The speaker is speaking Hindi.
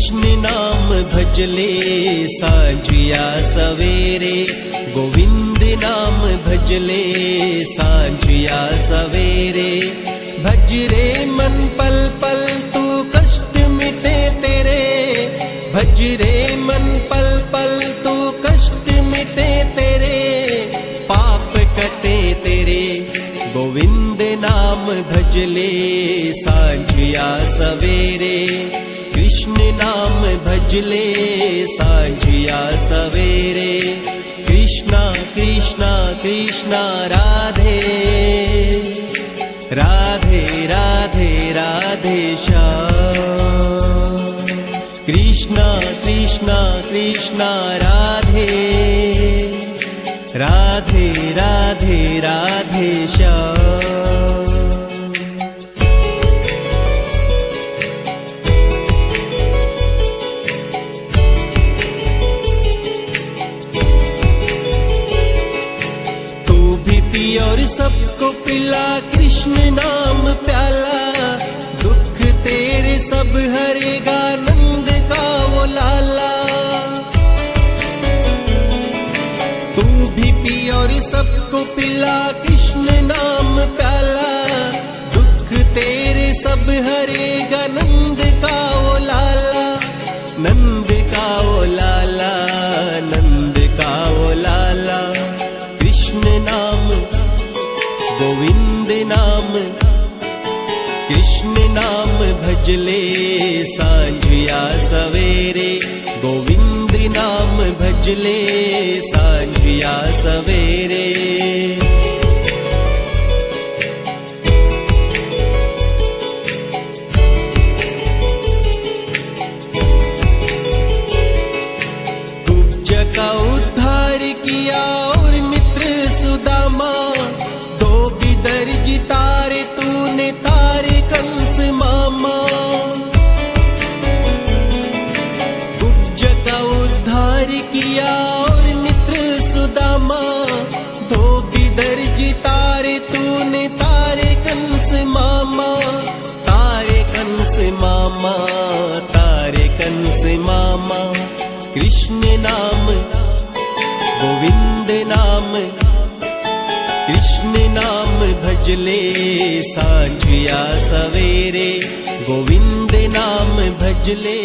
कृष्ण नाम भजले सांझिया सवेरे, गोविंद नाम भजले सांझिया सवेरे। भज रे मन पल पल तू कष्ट मिटे तेरे, भज रे मन पल पल तू कष्ट मिटे तेरे, पाप कटे तेरे। गोविंद नाम भजले सांझिया सवेरे, कृष्ण नाम भजले सांझिया सवेरे। कृष्णा कृष्णा कृष्णा राधे राधे राधे राधे श्याम। कृष्णा कृष्णा कृष्णा राधे राधे राधे राधे श्याम। तू भी पी और सबको पिला कृष्ण नाम प्याला, दुख तेरे सब हरेगा नंद का वो लाला। तू भी पी और सबको पिला कृष्ण नाम प्याला, दुख तेरे सब हरेगा नंद का वो लाला। नंद का वो लाला, नंद का वो लाला। कृष्ण नाम गोविंद नाम, कृष्ण नाम भजले सांझिया सवेरे, गोविंद नाम भजले सांझिया सवेरे। कुब्ज का उद्धार किया और मित्र सुदामा, दो बिदर्ज तारे तूने तारे कंस मामा। कुब्ज का उद्धार किया और मित्र सुदामा, दो बिदर्ज तारे तूने तारे कंस मामा। तारे कंस मामा, तारे कंस मामा। कृष्ण नाम गोविंद नाम, कृष्ण नाम भजले सांझिया सवेरे, गोविंद नाम भजले